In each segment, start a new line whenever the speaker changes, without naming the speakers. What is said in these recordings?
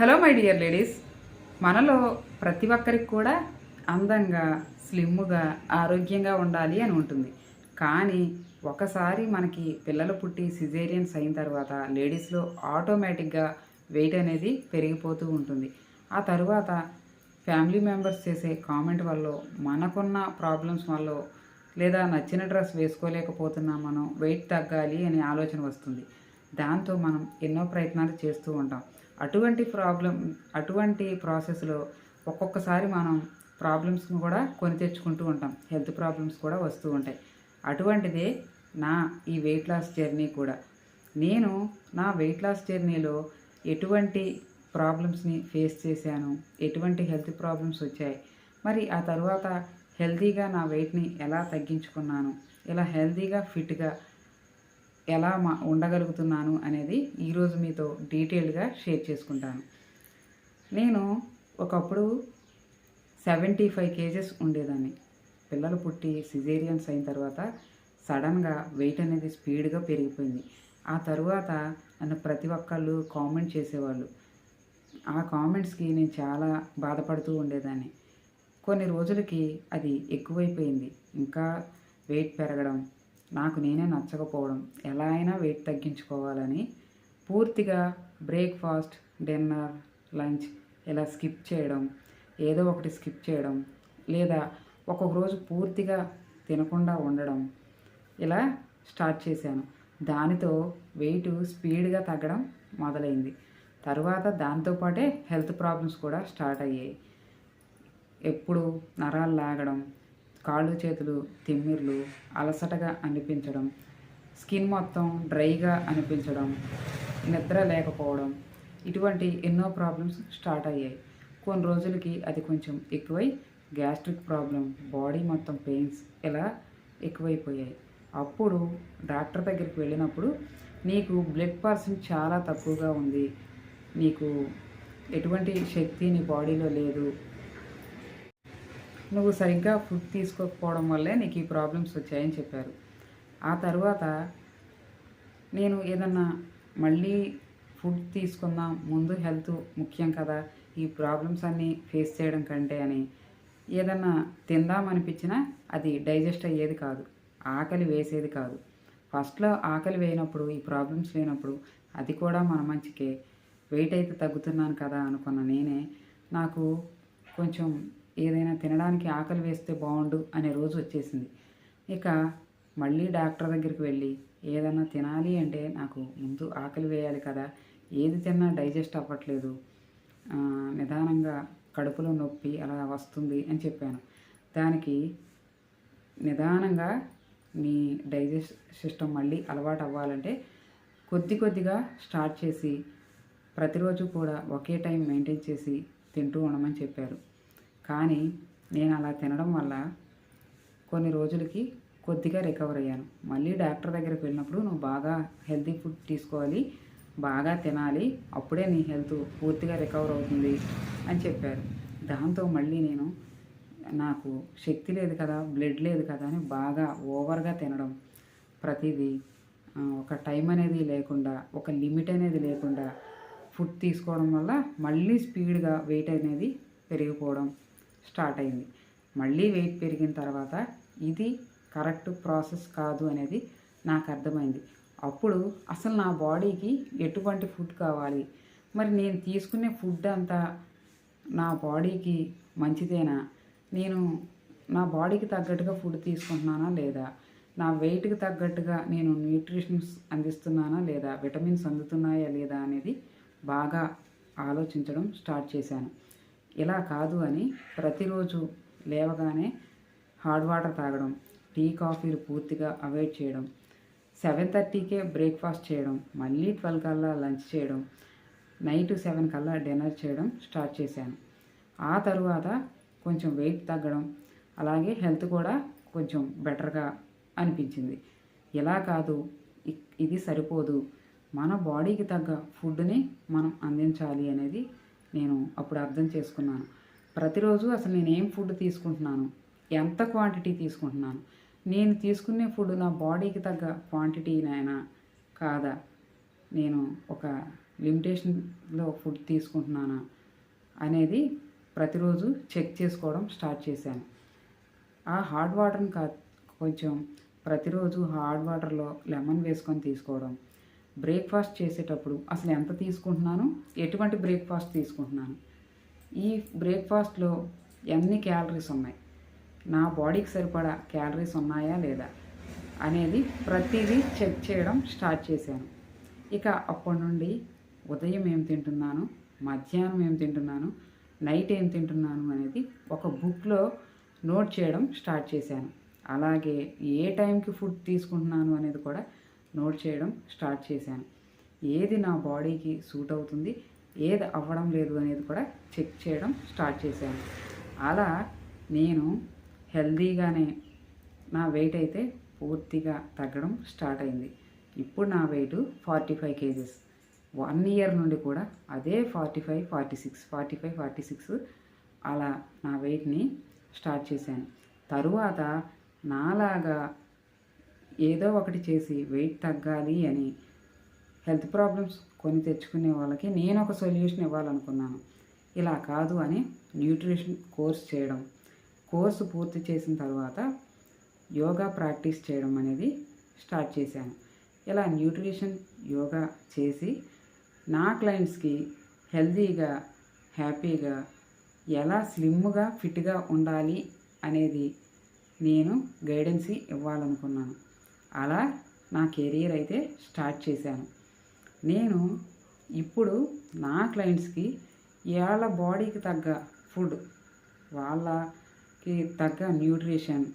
Hello my dear ladies, మనలో ప్రతి ఒక్కరికి కూడా అందంగా, స్లిమ్గా, ఆరోగ్యంగా ఉండాలి అని ఉంటుంది. కానీ ఒకసారి మనకి పిల్లలు పుట్టి సిజేరియన్స్ అయిన తర్వాత లేడీస్లో ఆటోమేటిక్గా వెయిట్ అనేది పెరిగిపోతూ ఉంటుంది. ఆ తర్వాత ఫ్యామిలీ మెంబర్స్ చేసే కామెంట్ వల్ల, మనకున్న ప్రాబ్లమ్స్ వల్ల, లేదా నచ్చిన డ్రెస్ వేసుకోలేకపోతున్నాం, మనం వెయిట్ తగ్గాలి అనే ఆలోచన వస్తుంది. దాంతో మనం ఎన్నో ప్రయత్నాలు చేస్తూ ఉంటాం. అటువంటి ప్రాసెస్లో ఒక్కొక్కసారి మనం ప్రాబ్లమ్స్ని కూడా కొని తెచ్చుకుంటూ ఉంటాం. హెల్త్ ప్రాబ్లమ్స్ కూడా వస్తూ ఉంటాయి. అటువంటిదే నా ఈ వెయిట్ లాస్ జర్నీ కూడా. నేను నా వెయిట్ లాస్ జర్నీలో ఎటువంటి ప్రాబ్లమ్స్ని ఫేస్ చేశాను, ఎటువంటి హెల్త్ ప్రాబ్లమ్స్ వచ్చాయి, మరి ఆ తర్వాత హెల్తీగా నా వెయిట్ని ఎలా తగ్గించుకున్నాను, ఇలా హెల్తీగా ఫిట్గా ఎలా ఉండగలుగుతున్నాను అనేది ఈరోజు మీతో డీటెయిల్గా షేర్ చేసుకుంటాను. నేను ఒకప్పుడు 75 కేజెస్ ఉండేదాన్ని. పిల్లలు పుట్టి సిజేరియన్స్ అయిన తర్వాత సడన్గా వెయిట్ అనేది స్పీడ్గా పెరిగిపోయింది. ఆ తరువాత నన్ను ప్రతి ఒక్కళ్ళు కామెంట్ చేసేవాళ్ళు. ఆ కామెంట్స్కి నేను చాలా బాధపడుతూ ఉండేదాన్ని. కొన్ని రోజులకి అది ఎక్కువైపోయింది. ఇంకా వెయిట్ పెరగడం, నాకు నేనే నచ్చకపోవడం, ఎలా అయినా వెయిట్ తగ్గించుకోవాలని పూర్తిగా బ్రేక్ఫాస్ట్, డిన్నర్, లంచ్ ఇలా స్కిప్ చేయడం, ఏదో ఒకటి స్కిప్ చేయడం, లేదా ఒక్కొక్క రోజు పూర్తిగా తినకుండా ఉండడం, ఇలా స్టార్ట్ చేశాను. దానితో వెయిట్ స్పీడ్గా తగ్గడం మొదలైంది. తర్వాత దాంతోపాటే హెల్త్ ప్రాబ్లమ్స్ కూడా స్టార్ట్ అయ్యాయి. ఎప్పుడు నరాలు లాగడం, కాళ్ళు చేతులు తిమ్మిర్లు, అలసటగా అనిపించడం, స్కిన్ మొత్తం డ్రైగా అనిపించడం, నిద్ర లేకపోవడం, ఇటువంటి ఎన్నో ప్రాబ్లమ్స్ స్టార్ట్ అయ్యాయి. కొన్ని రోజులకి అది కొంచెం ఎక్కువై గ్యాస్ట్రిక్ ప్రాబ్లం, బాడీ మొత్తం పెయిన్స్ ఇలా ఎక్కువైపోయాయి. అప్పుడు డాక్టర్ దగ్గరికి వెళ్ళినప్పుడు, నీకు బ్లడ్ పర్సెంట్ చాలా తక్కువగా ఉంది, నీకు ఎటువంటి శక్తి నీ బాడీలో లేదు, నువ్వు సరిగ్గా ఫుడ్ తీసుకోకపోవడం వల్లే నీకు ఈ ప్రాబ్లమ్స్ వచ్చాయని చెప్పారు. ఆ తర్వాత నేను ఏదన్నా మళ్ళీ ఫుడ్ తీసుకుందాం, ముందు హెల్త్ ముఖ్యం కదా, ఈ ప్రాబ్లమ్స్ అన్నీ ఫేస్ చేయడం కంటే అని ఏదన్నా తిందామనిపించినా అది డైజెస్ట్ అయ్యేది కాదు, ఆకలి వేసేది కాదు. ఫస్ట్లో ఆకలి వేయనప్పుడు, ఈ ప్రాబ్లమ్స్ లేనప్పుడు అది కూడా మన మంచికే, వెయిట్ అయితే తగ్గుతున్నాను కదా అనుకున్న నేనే, నాకు కొంచెం ఏదైనా తినడానికి ఆకలి వేస్తే బాగుండు అనే రోజు వచ్చేసింది. ఇక మళ్ళీ డాక్టర్ దగ్గరికి వెళ్ళి ఏదైనా తినాలి అంటే నాకు ముందు ఆకలి వేయాలి కదా, ఏది తిన్నా డైజెస్ట్ అవ్వట్లేదు, నిదానంగా కడుపులో నొప్పి అలా వస్తుంది అని చెప్పాను. దానికి నిదానంగా మీ డైజెస్ట్ సిస్టమ్ మళ్ళీ అలవాటు అవ్వాలంటే కొద్దిగా స్టార్ట్ చేసి ప్రతిరోజు కూడా ఒకే టైం మెయింటైన్ చేసి తింటూ ఉండమని చెప్పారు. కానీ నేను అలా తినడం వల్ల కొన్ని రోజులకి కొద్దిగా రికవర్ అయ్యాను. మళ్ళీ డాక్టర్ దగ్గరికి వెళ్ళినప్పుడు, నువ్వు బాగా హెల్తీ ఫుడ్ తీసుకోవాలి, బాగా తినాలి, అప్పుడే నీ హెల్త్ పూర్తిగా రికవర్ అవుతుంది అని చెప్పారు. దాంతో మళ్ళీ నేను నాకు శక్తి లేదు కదా, బ్లడ్ లేదు కదా అని బాగా ఓవర్గా తినడం, ప్రతిదీ ఒక టైం అనేది లేకుండా, ఒక లిమిట్ అనేది లేకుండా ఫుడ్ తీసుకోవడం వల్ల మళ్ళీ స్పీడ్గా వెయిట్ అనేది పెరిగిపోవడం స్టార్ట్ అయింది. మళ్ళీ వెయిట్ పెరిగిన తర్వాత ఇది కరెక్ట్ ప్రాసెస్ కాదు అనేది నాకు అర్థమైంది. అప్పుడు అసలు నా బాడీకి ఎటువంటి ఫుడ్ కావాలి, మరి నేను తీసుకునే ఫుడ్ అంతా నా బాడీకి మంచిదేనా, నేను నా బాడీకి తగ్గట్టుగా ఫుడ్ తీసుకుంటున్నానా లేదా, నా వెయిట్కి తగ్గట్టుగా నేను న్యూట్రిషన్స్ అందిస్తున్నానా లేదా, విటమిన్స్ అందుతున్నాయా లేదా అనేది బాగా ఆలోచించడం స్టార్ట్ చేశాను. ఇలా కాదు అని ప్రతిరోజు లేవగానే హాట్ వాటర్ తాగడం, టీ కాఫీలు పూర్తిగా అవాయిడ్ చేయడం, 7:30కే బ్రేక్ఫాస్ట్ చేయడం, మళ్ళీ 12 కల్లా లంచ్ చేయడం, నైట్ 7 కల్లా డిన్నర్ చేయడం స్టార్ట్ చేశాను. ఆ తరువాత కొంచెం వెయిట్ తగ్గడం, అలాగే హెల్త్ కూడా కొంచెం బెటర్గా అనిపించింది. ఇలా కాదు, ఇది సరిపోదు, మన బాడీకి తగ్గ ఫుడ్ని మనం అందించాలి అనేది నేను అప్పుడు అర్థం చేసుకున్నాను. ప్రతిరోజు అసలు నేను ఏం ఫుడ్ తీసుకుంటున్నాను, ఎంత క్వాంటిటీ తీసుకుంటున్నాను, నేను తీసుకునే ఫుడ్ నా బాడీకి తగ్గ క్వాంటిటీనైనా కాదా, నేను ఒక లిమిటేషన్లో ఫుడ్ తీసుకుంటున్నానా అనేది ప్రతిరోజు చెక్ చేసుకోవడం స్టార్ట్ చేశాను. ఆ హాట్ వాటర్ని కొంచెం ప్రతిరోజు హాట్ వాటర్లో లెమన్ వేసుకొని తీసుకోవడం, బ్రేక్ఫాస్ట్ చేసేటప్పుడు అసలు ఎంత తీసుకుంటున్నాను, ఎటువంటి బ్రేక్ఫాస్ట్ తీసుకుంటున్నాను, ఈ బ్రేక్ఫాస్ట్లో ఎన్ని క్యాలరీస్ ఉన్నాయి, నా బాడీకి సరిపడా క్యాలరీస్ ఉన్నాయా లేదా అనేది ప్రతిదీ చెక్ చేయడం స్టార్ట్ చేశాను. ఇక అప్పటి నుండి ఉదయం ఏం తింటున్నాను, మధ్యాహ్నం ఏం తింటున్నాను, నైట్ ఏం తింటున్నాను అనేది ఒక బుక్లో నోట్ చేయడం స్టార్ట్ చేశాను. అలాగే ఏ టైంకి ఫుడ్ తీసుకుంటున్నాను అనేది కూడా నోట్ చేయడం స్టార్ట్ చేశాను. ఏది నా బాడీకి సూట్ అవుతుంది, ఏది అవ్వడం లేదు అనేది కూడా చెక్ చేయడం స్టార్ట్ చేశాను. అలా నేను హెల్దీగానే నా వెయిట్ అయితే పూర్తిగా తగ్గడం స్టార్ట్ అయింది. ఇప్పుడు నా వెయిట్ 45 కేజెస్. 1 ఇయర్ నుండి కూడా అదే 45, 46, 45, 46 అలా నా వెయిట్ని స్టార్ట్ చేశాను. తరువాత నాలాగా ఏదో ఒకటి చేసి వెయిట్ తగ్గాలి అని హెల్త్ ప్రాబ్లమ్స్ కొని తెచ్చుకునే వాళ్ళకి నేను ఒక సొల్యూషన్ ఇవ్వాలనుకున్నాను. ఇలా కాదు అని న్యూట్రిషన్ కోర్స్ చేయడం, కోర్సు పూర్తి చేసిన తర్వాత యోగా ప్రాక్టీస్ చేయడం అనేది స్టార్ట్ చేశాను. ఇలా న్యూట్రిషన్ యోగా చేసి నా క్లయింట్స్కి హెల్తీగా, హ్యాపీగా, ఎలా స్లిమ్గా, ఫిట్గా ఉండాలి అనేది నేను గైడెన్స్ ఇవ్వాలనుకున్నాను. అలా నా కెరీర్ అయితే స్టార్ట్ చేశాను. నేను ఇప్పుడు నా క్లయింట్స్కి వాళ్ళ బాడీకి తగ్గ ఫుడ్, వాళ్ళకి తగ్గ న్యూట్రిషన్,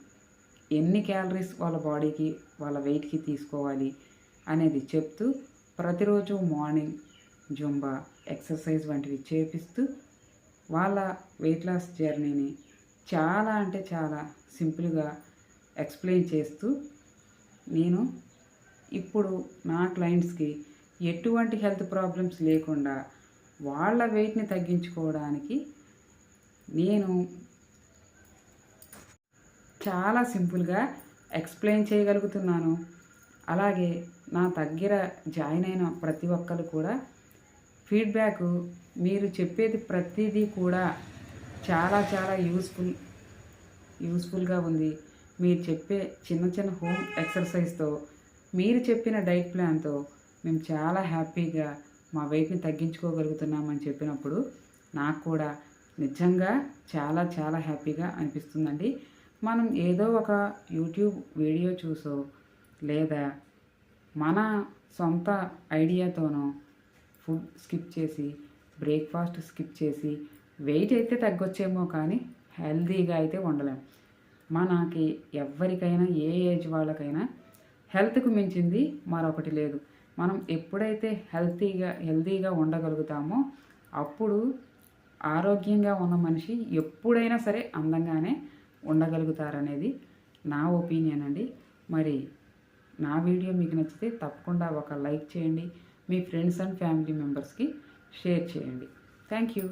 ఎన్ని క్యాలరీస్ వాళ్ళ బాడీకి, వాళ్ళ వెయిట్కి తీసుకోవాలి అనేది చెప్తూ ప్రతిరోజు మార్నింగ్ జుంబా, ఎక్సర్సైజ్ వంటివి చేపిస్తూ వాళ్ళ వెయిట్ లాస్ జర్నీని చాలా అంటే చాలా సింపుల్గా ఎక్స్ప్లెయిన్ చేస్తూ నేను ఇప్పుడు నా క్లయింట్స్కి ఎటువంటి హెల్త్ ప్రాబ్లమ్స్ లేకుండా వాళ్ళ వెయిట్ని తగ్గించుకోవడానికి నేను చాలా సింపుల్గా ఎక్స్ప్లెయిన్ చేయగలుగుతున్నాను. అలాగే నా దగ్గర జాయిన్ అయిన ప్రతి ఒక్కరు కూడా ఫీడ్బ్యాక్, మీరు చెప్పేది ప్రతిదీ కూడా చాలా చాలా యూస్ఫుల్గా ఉంది, మీరు చెప్పే చిన్న చిన్న హోమ్ ఎక్సర్సైజ్తో, మీరు చెప్పిన డైట్ ప్లాన్తో మేము చాలా హ్యాపీగా మా వెయిట్ని తగ్గించుకోగలుగుతున్నామని చెప్పినప్పుడు నాకు కూడా నిజంగా చాలా చాలా హ్యాపీగా అనిపిస్తుందండి. మనం ఏదో ఒక యూట్యూబ్ వీడియో చూసో లేదా మన సొంత ఐడియాతోనో ఫుడ్ స్కిప్ చేసి, బ్రేక్ఫాస్ట్ స్కిప్ చేసి వెయిట్ అయితే తగ్గొచ్చేమో కానీ హెల్తీగా అయితే ఉండలేం. మనకి ఎవరికైనా, ఏ ఏజ్ వాళ్ళకైనా హెల్త్కు మించింది మరొకటి లేదు. మనం ఎప్పుడైతే హెల్తీగా ఉండగలుగుతామో అప్పుడు ఆరోగ్యంగా ఉన్న మనిషి ఎప్పుడైనా సరే అందంగానే ఉండగలుగుతారనేది నా ఒపీనియన్ అండి. మరి నా వీడియో మీకు నచ్చితే తప్పకుండా ఒక లైక్ చేయండి, మీ ఫ్రెండ్స్ అండ్ ఫ్యామిలీ మెంబర్స్కి షేర్ చేయండి. Thank you.